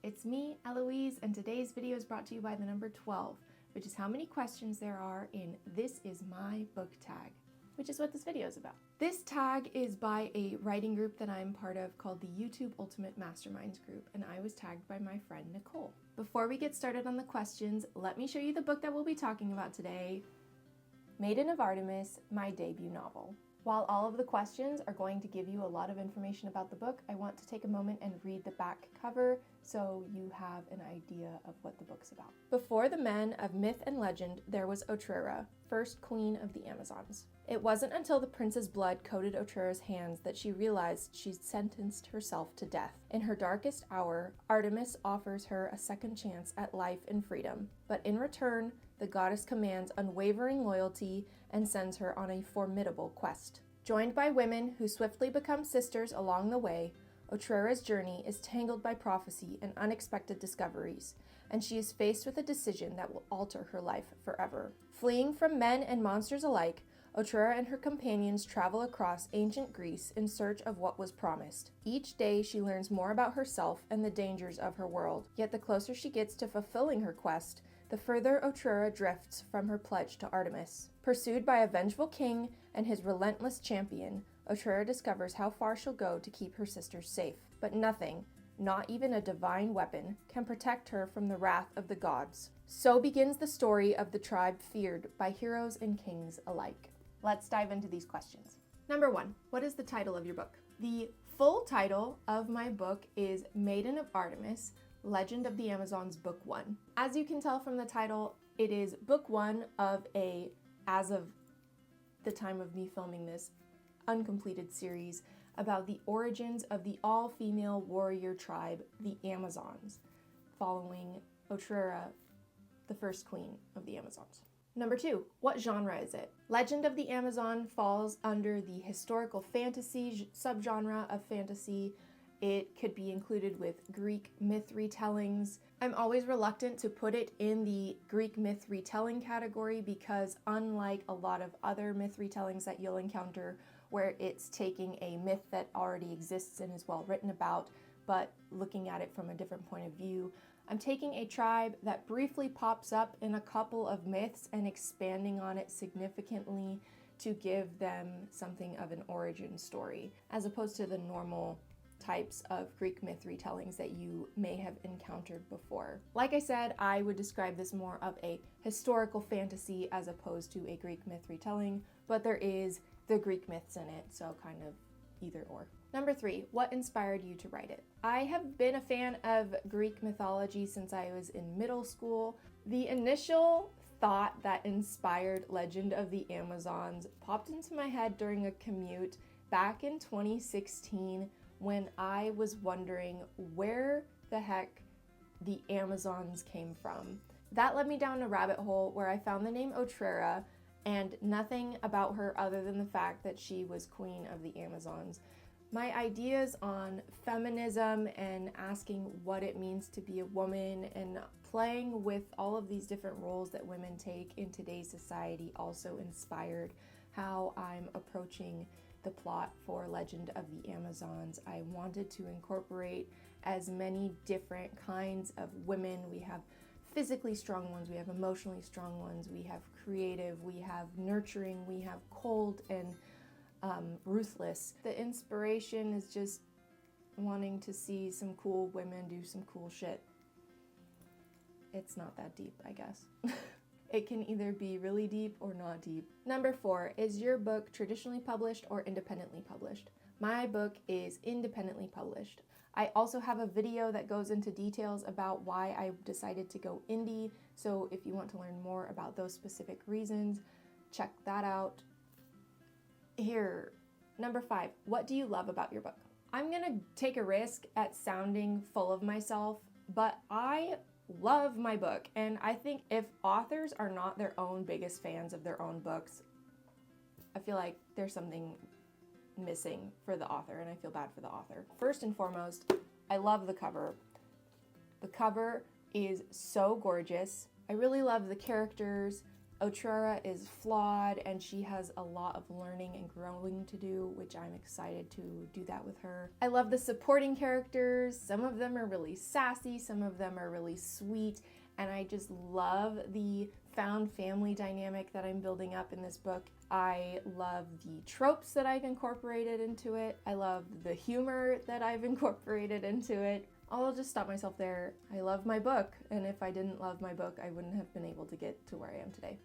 it's me, Eloise, and today's video is brought to you by the number 12, which is how many questions there are in This Is My Book tag, which is what this video is about. This tag is by a writing group that I'm part of called the YouTube Ultimate Masterminds group, and I was tagged by my friend Nicole. Before we get started on the questions, let me show you the book that we'll be talking about today, Maiden of Artemis, my debut novel. While all of the questions are going to give you a lot of information about the book, I want to take a moment and read the back cover so you have an idea of what the book's about. Before the men of myth and legend, there was Otrera, first queen of the Amazons. It wasn't until the prince's blood coated Otrera's hands that she realized she'd sentenced herself to death. In her darkest hour, Artemis offers her a second chance at life and freedom, but in return, the goddess commands unwavering loyalty and sends her on a formidable quest. Joined by women who swiftly become sisters along the way, Otrera's journey is tangled by prophecy and unexpected discoveries, and she is faced with a decision that will alter her life forever. Fleeing from men and monsters alike, Otrera and her companions travel across ancient Greece in search of what was promised. Each day she learns more about herself and the dangers of her world, yet the closer she gets to fulfilling her quest, the further Otrera drifts from her pledge to Artemis. Pursued by a vengeful king and his relentless champion, Otrera discovers how far she'll go to keep her sisters safe. But nothing, not even a divine weapon, can protect her from the wrath of the gods. So begins the story of the tribe feared by heroes and kings alike. Let's dive into these questions. Number 1, what is the title of your book? The full title of my book is Maiden of Artemis, Legend of the Amazons, Book 1. As you can tell from the title, it is Book 1 of a, as of the time of me filming this, uncompleted series about the origins of the all-female warrior tribe, the Amazons, following Otrera, the first queen of the Amazons. Number 2, what genre is it? Legend of the Amazon falls under the historical fantasy subgenre of fantasy. It could be included with Greek myth retellings. I'm always reluctant to put it in the Greek myth retelling category because unlike a lot of other myth retellings that you'll encounter where it's taking a myth that already exists and is well written about, but looking at it from a different point of view, I'm taking a tribe that briefly pops up in a couple of myths and expanding on it significantly to give them something of an origin story, as opposed to the normal types of Greek myth retellings that you may have encountered before. Like I said, I would describe this more of a historical fantasy as opposed to a Greek myth retelling, but there is the Greek myths in it, so kind of either or. Number 3, what inspired you to write it? I have been a fan of Greek mythology since I was in middle school. The initial thought that inspired Legend of the Amazons popped into my head during a commute back in 2016 when I was wondering where the heck the Amazons came from. That led me down a rabbit hole where I found the name Otrera and nothing about her other than the fact that she was queen of the Amazons. My ideas on feminism and asking what it means to be a woman and playing with all of these different roles that women take in today's society also inspired how I'm approaching the plot for Legend of the Amazons. I wanted to incorporate as many different kinds of women. We have physically strong ones, we have emotionally strong ones, we have creative, we have nurturing, we have cold and ruthless. The inspiration is just wanting to see some cool women do some cool shit. It's not that deep, I guess. It can either be really deep or not deep. Number 4, is your book traditionally published or independently published? My book is independently published. I also have a video that goes into details about why I decided to go indie, so if you want to learn more about those specific reasons, check that out. Here, number 5, what do you love about your book? I'm gonna take a risk at sounding full of myself, but I love my book, and I think if authors are not their own biggest fans of their own books, I feel like there's something missing for the author, and I feel bad for the author. First and foremost, I love the cover. The cover is so gorgeous. I really love the characters. Authortube is flawed and she has a lot of learning and growing to do, which I'm excited to do that with her. I love the supporting characters. Some of them are really sassy, some of them are really sweet, and I just love the found family dynamic that I'm building up in this book. I love the tropes that I've incorporated into it. I love the humor that I've incorporated into it. I'll just stop myself there. I love my book, and if I didn't love my book, I wouldn't have been able to get to where I am today.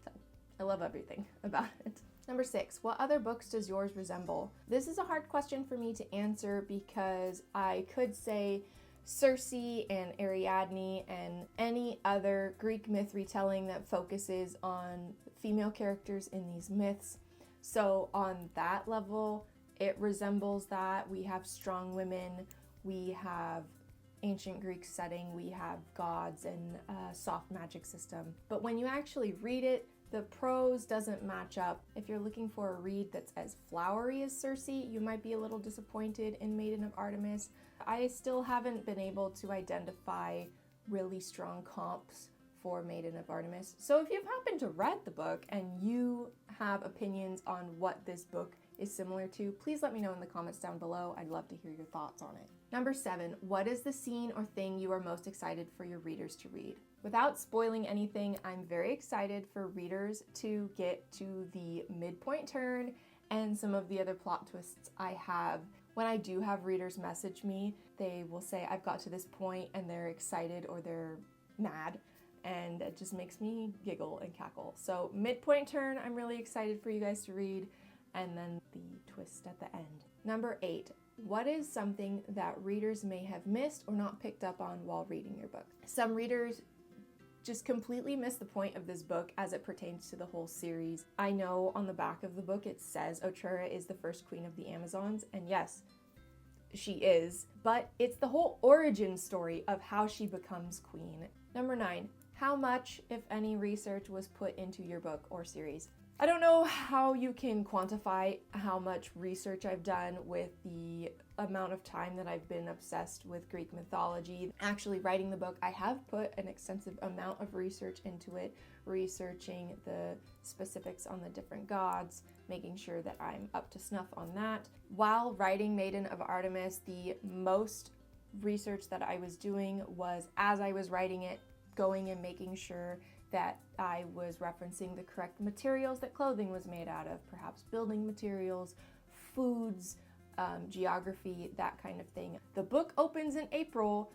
So I love everything about it. Number 6, what other books does yours resemble? This is a hard question for me to answer because I could say Circe and Ariadne and any other Greek myth retelling that focuses on female characters in these myths. So on that level, it resembles that. We have strong women, we have ancient Greek setting, we have gods and a soft magic system. But when you actually read it, the prose doesn't match up. If you're looking for a read that's as flowery as Circe, you might be a little disappointed in Maiden of Artemis. I still haven't been able to identify really strong comps for Maiden of Artemis. So if you've happened to read the book and you have opinions on what this book is similar to, please let me know in the comments down below. I'd love to hear your thoughts on it. Number 7, what is the scene or thing you are most excited for your readers to read? Without spoiling anything, I'm very excited for readers to get to the midpoint turn and some of the other plot twists I have. When I do have readers message me, they will say I've got to this point and they're excited or they're mad, and it just makes me giggle and cackle. So midpoint turn, I'm really excited for you guys to read, and then the twist at the end. Number 8, what is something that readers may have missed or not picked up on while reading your book? Some readers just completely miss the point of this book as it pertains to the whole series. I know on the back of the book it says Authortube is the first queen of the Amazons, and yes, she is, but it's the whole origin story of how she becomes queen. Number 9, how much, if any, research was put into your book or series? I don't know how you can quantify how much research I've done with the amount of time that I've been obsessed with Greek mythology. Actually writing the book, I have put an extensive amount of research into it, researching the specifics on the different gods, making sure that I'm up to snuff on that. While writing Maiden of Artemis, the most research that I was doing was as I was writing it, going and making sure that I was referencing the correct materials that clothing was made out of, perhaps building materials, foods, geography, that kind of thing. The book opens in April.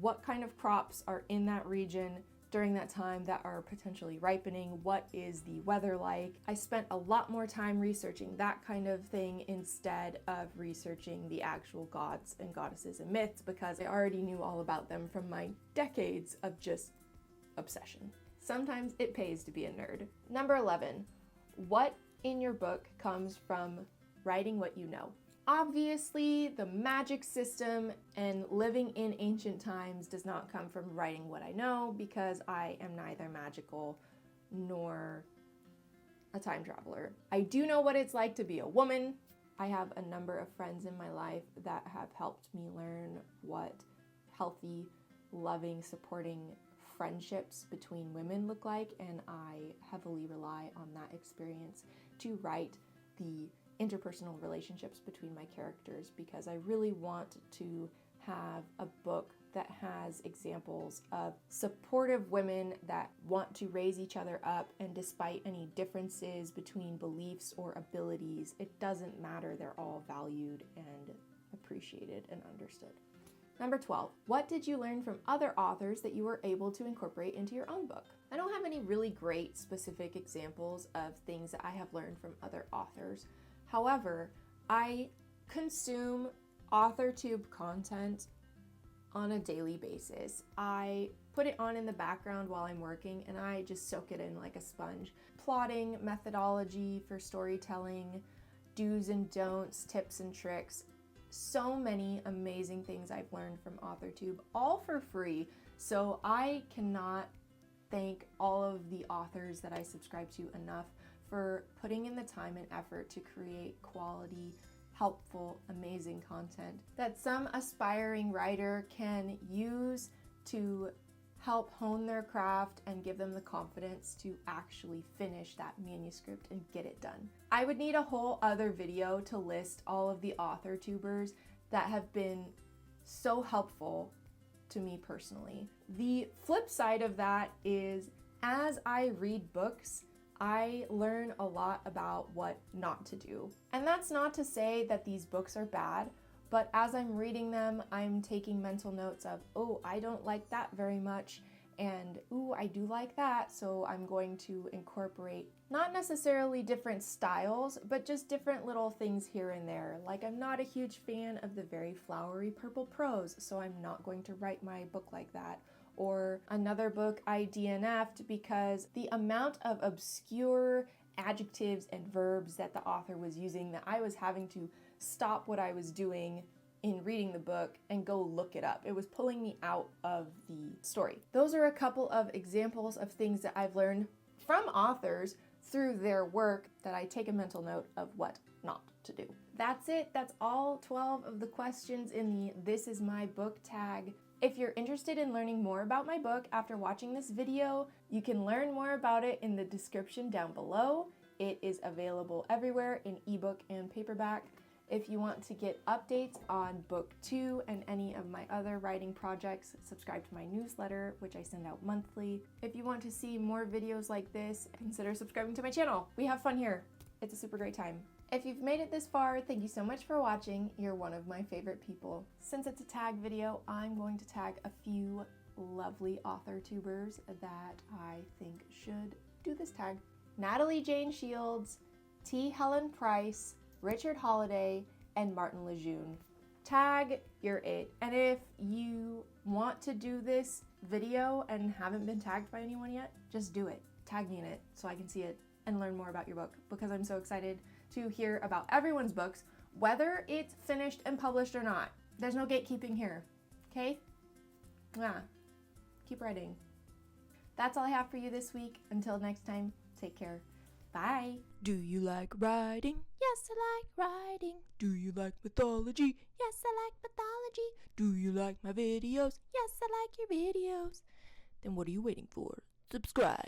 What kind of crops are in that region during that time that are potentially ripening? What is the weather like? I spent a lot more time researching that kind of thing instead of researching the actual gods and goddesses and myths, because I already knew all about them from my decades of just obsession. Sometimes it pays to be a nerd. Number 11, what in your book comes from writing what you know? Obviously, the magic system and living in ancient times does not come from writing what I know, because I am neither magical nor a time traveler. I do know what it's like to be a woman. I have a number of friends in my life that have helped me learn what healthy, loving, supporting friendships between women look like, and I heavily rely on that experience to write the interpersonal relationships between my characters, because I really want to have a book that has examples of supportive women that want to raise each other up, and despite any differences between beliefs or abilities, it doesn't matter, they're all valued and appreciated and understood. Number 12, what did you learn from other authors that you were able to incorporate into your own book? I don't have any really great specific examples of things that I have learned from other authors. However, I consume authortube content on a daily basis. I put it on in the background while I'm working and I just soak it in like a sponge. Plotting, methodology for storytelling, do's and don'ts, tips and tricks. So many amazing things I've learned from authortube, all for free. So I cannot thank all of the authors that I subscribe to enough for putting in the time and effort to create quality, helpful, amazing content that some aspiring writer can use to help hone their craft and give them the confidence to actually finish that manuscript and get it done. I would need a whole other video to list all of the author tubers that have been so helpful to me personally. The flip side of that is, as I read books, I learn a lot about what not to do. And that's not to say that these books are bad, but as I'm reading them, I'm taking mental notes of, oh, I don't like that very much, and ooh, I do like that, so I'm going to incorporate not necessarily different styles, but just different little things here and there. Like, I'm not a huge fan of the very flowery purple prose, so I'm not going to write my book like that. Or another book I DNF'd because the amount of obscure adjectives and verbs that the author was using that I was having to stop what I was doing in reading the book and go look it up. It was pulling me out of the story. Those are a couple of examples of things that I've learned from authors through their work that I take a mental note of what not to do. That's it. That's all 12 of the questions in the This Is My Book tag. If you're interested in learning more about my book after watching this video, you can learn more about it in the description down below. It is available everywhere in ebook and paperback. If you want to get updates on book 2 and any of my other writing projects, subscribe to my newsletter, which I send out monthly. If you want to see more videos like this, consider subscribing to my channel. We have fun here. It's a super great time. If you've made it this far, thank you so much for watching. You're one of my favorite people. Since it's a tag video, I'm going to tag a few lovely author tubers that I think should do this tag. Natalie Jane Shields, T. Helen Price, Richard Holiday, and Martin Lejeune. Tag your it. And if you want to do this video and haven't been tagged by anyone yet, just do it. Tag me in it so I can see it and learn more about your book, because I'm so excited to hear about everyone's books, whether it's finished and published or not. There's no gatekeeping here, okay? Keep writing. That's all I have for you this week. Until next time, take care. Bye. Do you like writing? Yes, I like writing. Do you like mythology? Yes, I like mythology. Do you like my videos? Yes, I like your videos. Then what are you waiting for? Subscribe.